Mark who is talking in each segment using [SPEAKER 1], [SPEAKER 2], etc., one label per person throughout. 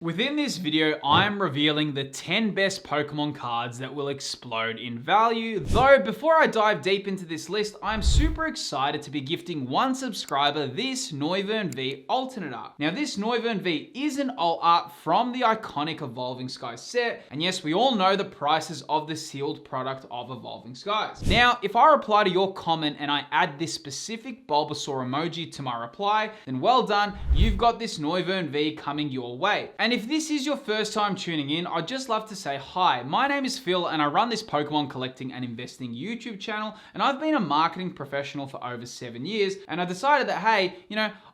[SPEAKER 1] Within this video, I'm revealing the 10 best Pokemon cards that will explode in value. Though, before I dive deep into this list, I'm super excited to be gifting one subscriber this Noivern V alternate art. Now, this Noivern V is an alt art from the iconic Evolving Skies set, and yes, we all know the prices of the sealed product of Evolving Skies. Now, if I reply to your comment and I add this specific Bulbasaur emoji to my reply, then well done, you've got this Noivern V coming your way. And if this is your first time tuning in, I'd just love to say hi. My name is Phil and I run this Pokemon collecting and investing YouTube channel, and I've been a marketing professional for over 7 years, and I decided that, hey,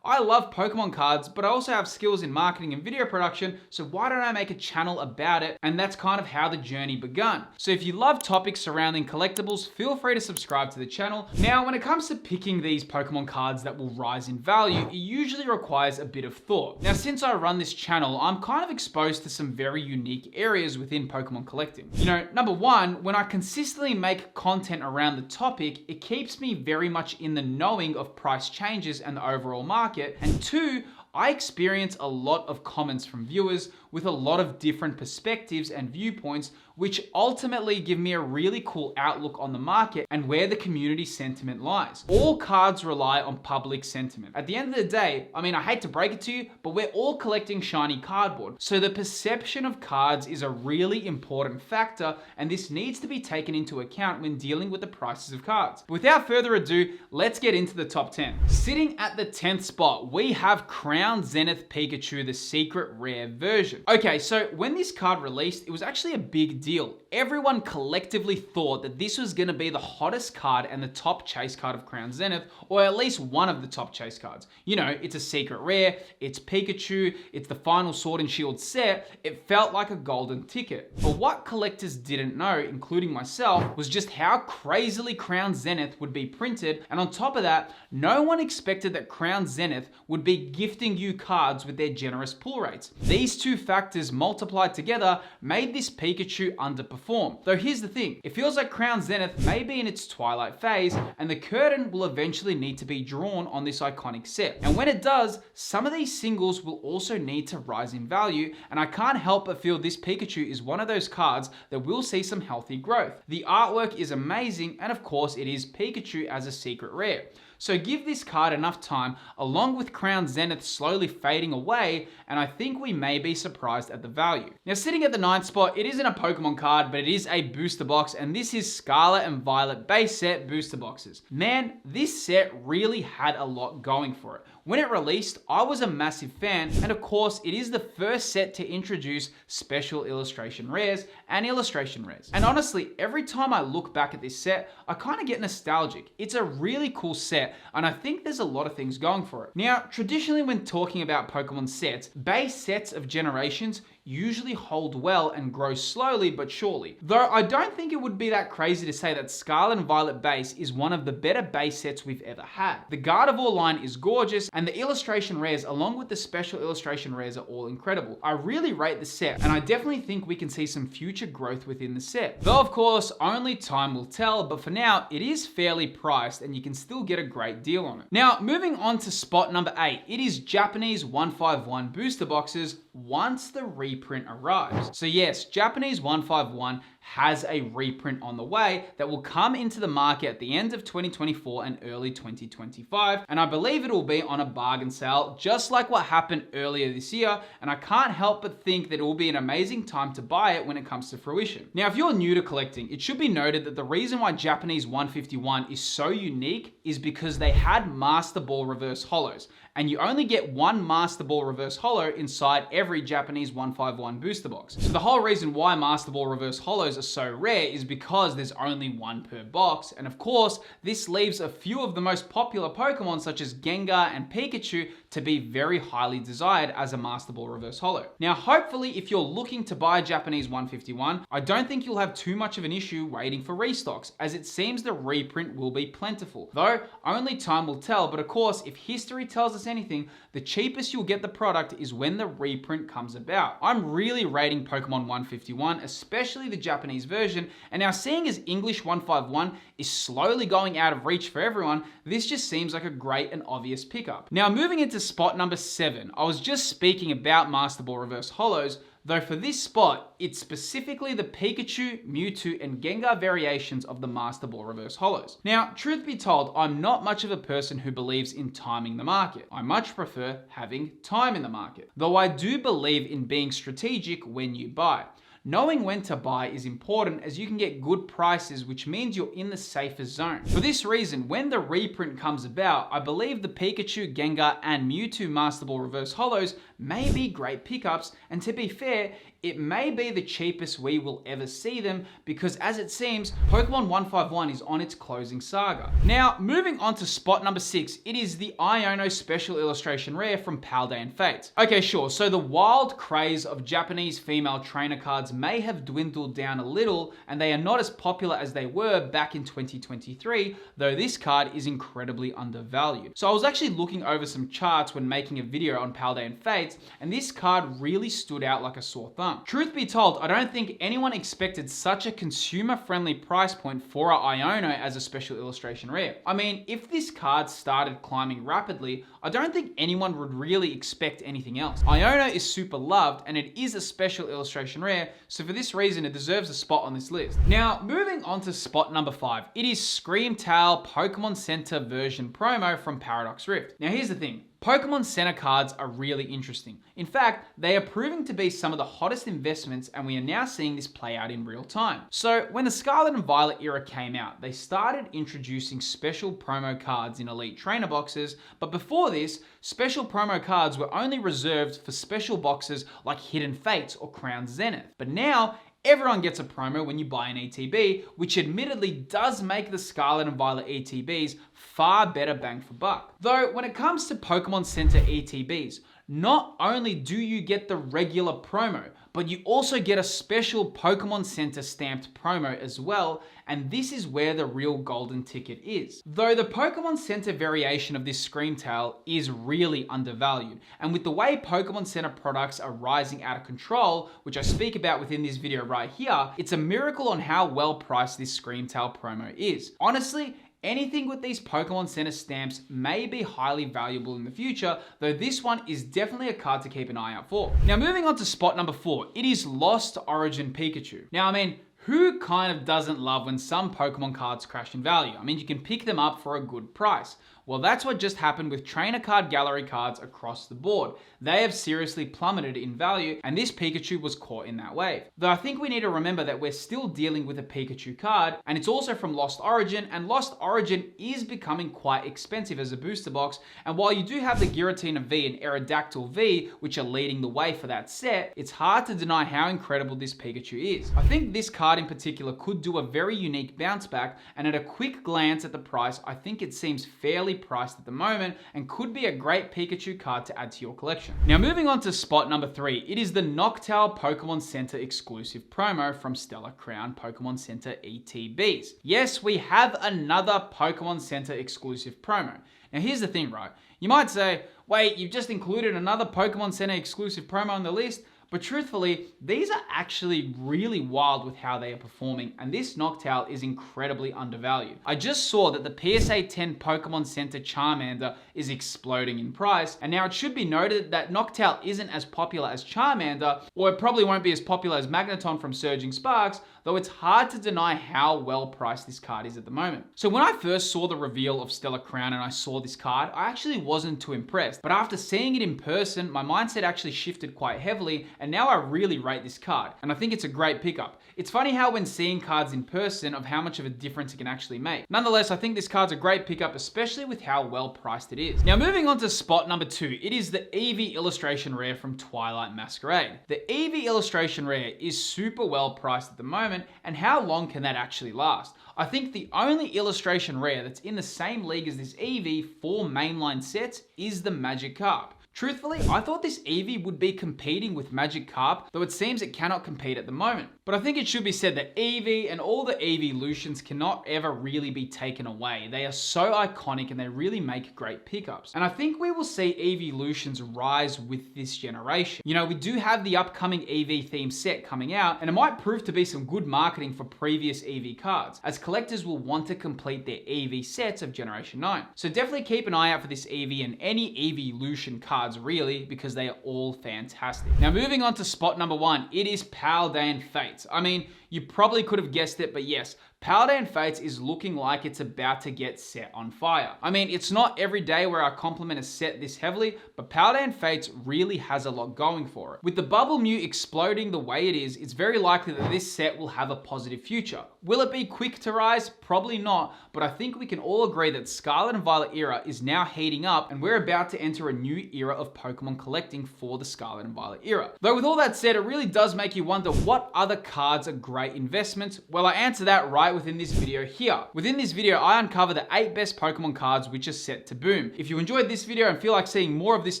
[SPEAKER 1] I love Pokemon cards, but I also have skills in marketing and video production, so why don't I make a channel about it? And that's kind of how the journey began. So if you love topics surrounding collectibles, feel free to subscribe to the channel. Now, when it comes to picking these Pokemon cards that will rise in value, it usually requires a bit of thought. Now, since I run this channel, I'm kind of exposed to some very unique areas within Pokemon collecting. Number one, when I consistently make content around the topic, it keeps me very much in the knowing of price changes and the overall market. And two, I experience a lot of comments from viewers with a lot of different perspectives and viewpoints, which ultimately give me a really cool outlook on the market and where the community sentiment lies. All cards rely on public sentiment. At the end of the day, I hate to break it to you, but we're all collecting shiny cardboard. So the perception of cards is a really important factor, and this needs to be taken into account when dealing with the prices of cards. But without further ado, let's get into the top 10. Sitting at the 10th spot, we have Crown Zenith Pikachu, the secret rare version. Okay, so when this card released, it was actually a big deal. Everyone collectively thought that this was going to be the hottest card and the top chase card of Crown Zenith, or at least one of the top chase cards. It's a secret rare, it's Pikachu, it's the final Sword and Shield set. It felt like a golden ticket. But what collectors didn't know, including myself, was just how crazily Crown Zenith would be printed, and on top of that, no one expected that Crown Zenith would be gifting you cards with their generous pull rates. These two factors multiplied together made this Pikachu underperform. Though here's the thing, it feels like Crown Zenith may be in its twilight phase, and the curtain will eventually need to be drawn on this iconic set. And when it does, some of these singles will also need to rise in value, and I can't help but feel this Pikachu is one of those cards that will see some healthy growth. The artwork is amazing, and of course it is Pikachu as a secret rare. So give this card enough time, along with Crown Zenith slowly fading away, and I think we may be surprised at the value. Now, sitting at the 9th spot, it isn't a Pokemon card, but it is a booster box, and this is Scarlet and Violet base set booster boxes. Man, this set really had a lot going for it. When it released, I was a massive fan, and of course, it is the first set to introduce special illustration rares and illustration rares. And honestly, every time I look back at this set, I kind of get nostalgic. It's a really cool set, and I think there's a lot of things going for it. Now, traditionally when talking about Pokemon sets, base sets of generations usually hold well and grow slowly but surely. Though I don't think it would be that crazy to say that Scarlet and Violet base is one of the better base sets we've ever had. The Gardevoir line is gorgeous, and the illustration rares along with the special illustration rares are all incredible. I really rate the set, and I definitely think we can see some future growth within the set. Though of course, only time will tell, but for now, it is fairly priced and you can still get a great deal on it. Now, moving on to spot number 8, it is Japanese 151 booster boxes once the reprint arrives. So yes, Japanese 151 has a reprint on the way that will come into the market at the end of 2024 and early 2025, and I believe it will be on a bargain sale, just like what happened earlier this year, and I can't help but think that it will be an amazing time to buy it when it comes to fruition. Now, if you're new to collecting, it should be noted that the reason why Japanese 151 is so unique is because they had Master Ball reverse holos, and you only get one Master Ball reverse holo inside every Japanese 151 booster box. So the whole reason why Master Ball reverse holos are so rare is because there's only one per box, and of course, this leaves a few of the most popular Pokemon such as Gengar and Pikachu to be very highly desired as a Master Ball reverse holo. Now, hopefully, if you're looking to buy a Japanese 151, I don't think you'll have too much of an issue waiting for restocks, as it seems the reprint will be plentiful. Though, only time will tell, but of course, if history tells us regardless of anything, the cheapest you'll get the product is when the reprint comes about. I'm really rating Pokemon 151, especially the Japanese version, and now seeing as English 151 is slowly going out of reach for everyone, this just seems like a great and obvious pickup. Now moving into spot number 7, I was just speaking about Master Ball Reverse Holos, though for this spot, it's specifically the Pikachu, Mewtwo, and Gengar variations of the Master Ball Reverse Holos. Now, truth be told, I'm not much of a person who believes in timing the market. I much prefer having time in the market, though I do believe in being strategic when you buy. Knowing when to buy is important as you can get good prices, which means you're in the safer zone. For this reason, when the reprint comes about, I believe the Pikachu, Gengar, and Mewtwo Master Ball Reverse Holos may be great pickups, and to be fair, it may be the cheapest we will ever see them because as it seems, Pokemon 151 is on its closing saga. Now, moving on to spot number 6, it is the Iono Special Illustration Rare from Paldean Fates. Okay, sure, so the wild craze of Japanese female trainer cards may have dwindled down a little and they are not as popular as they were back in 2023, though this card is incredibly undervalued. So I was actually looking over some charts when making a video on Paldean Fates, and this card really stood out like a sore thumb. Truth be told, I don't think anyone expected such a consumer-friendly price point for a Iono as a special illustration rare. I mean, if this card started climbing rapidly, I don't think anyone would really expect anything else. Iono is super loved and it is a special illustration rare, so for this reason it deserves a spot on this list. Now, moving on to spot number 5, it is Screamtail Pokemon Center version promo from Paradox Rift. Now here's the thing. Pokemon Center cards are really interesting. In fact, they are proving to be some of the hottest investments and we are now seeing this play out in real time. So when the Scarlet and Violet era came out, they started introducing special promo cards in Elite Trainer boxes, but before this, special promo cards were only reserved for special boxes like Hidden Fates or Crown Zenith. But now, everyone gets a promo when you buy an ETB, which admittedly does make the Scarlet and Violet ETBs far better bang for buck. Though when it comes to Pokemon Center ETBs, not only do you get the regular promo, but you also get a special Pokemon Center stamped promo as well, and this is where the real golden ticket is. Though the Pokemon Center variation of this Screamtail is really undervalued, and with the way Pokemon Center products are rising out of control, which I speak about within this video right here, it's a miracle on how well priced this Screamtail promo is. Honestly, anything with these Pokemon Center stamps may be highly valuable in the future, though this one is definitely a card to keep an eye out for. Now moving on to spot number 4, it is Lost Origin Pikachu. Now I mean, who kind of doesn't love when some Pokemon cards crash in value? I mean, you can pick them up for a good price. Well, that's what just happened with trainer card gallery cards across the board. They have seriously plummeted in value, and this Pikachu was caught in that wave. Though I think we need to remember that we're still dealing with a Pikachu card, and it's also from Lost Origin, and Lost Origin is becoming quite expensive as a booster box, and while you do have the Giratina V and Aerodactyl V, which are leading the way for that set, it's hard to deny how incredible this Pikachu is. I think this card in particular could do a very unique bounce back, and at a quick glance at the price, I think it seems fairly priced at the moment and could be a great Pikachu card to add to your collection. Now moving on to spot number 3, it is the Noctowl Pokemon Center exclusive promo from Stellar Crown Pokemon Center ETBs. Yes, we have another Pokemon Center exclusive promo. Now here's the thing, right? You might say, wait, you've just included another Pokemon Center exclusive promo on the list? But truthfully, these are actually really wild with how they are performing, and this Noctowl is incredibly undervalued. I just saw that the PSA 10 Pokemon Center Charmander is exploding in price, and now it should be noted that Noctowl isn't as popular as Charmander, or it probably won't be as popular as Magneton from Surging Sparks, though it's hard to deny how well priced this card is at the moment. So when I first saw the reveal of Stellar Crown and I saw this card, I actually wasn't too impressed, but after seeing it in person, my mindset actually shifted quite heavily, and now I really rate this card, and I think it's a great pickup. It's funny how when seeing cards in person of how much of a difference it can actually make. Nonetheless, I think this card's a great pickup, especially with how well priced it is. Now moving on to spot number 2, it is the Eevee illustration rare from Twilight Masquerade. The Eevee illustration rare is super well priced at the moment, and how long can that actually last? I think the only illustration rare that's in the same league as this Eevee for mainline sets is the Magikarp. Truthfully, I thought this Eevee would be competing with Magikarp, though it seems it cannot compete at the moment. But I think it should be said that Eevee and all the evolutions cannot ever really be taken away. They are so iconic and they really make great pickups. And I think we will see evolutions rise with this generation. You know, we do have the upcoming Eevee theme set coming out, and it might prove to be some good marketing for previous Eevee cards, as collectors will want to complete their Eevee sets of Generation 9. So definitely keep an eye out for this Eevee and any evolution cards really, because they are all fantastic. Now moving on to spot number 1, it is Paldean Fates. I mean, you probably could have guessed it, but yes, Paldean Fates is looking like it's about to get set on fire. I mean, it's not every day where our complement is set this heavily, but Paldean Fates really has a lot going for it. With the Bubble Mew exploding the way it is, it's very likely that this set will have a positive future. Will it be quick to rise? Probably not, but I think we can all agree that Scarlet and Violet era is now heating up, and we're about to enter a new era of Pokemon collecting for the Scarlet and Violet era. Though with all that said, it really does make you wonder what other cards are great investments. Well, I answer that right within this video here. Within this video, I uncover the 8 best Pokemon cards which are set to boom. If you enjoyed this video and feel like seeing more of this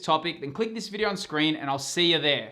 [SPEAKER 1] topic, then click this video on screen and I'll see you there.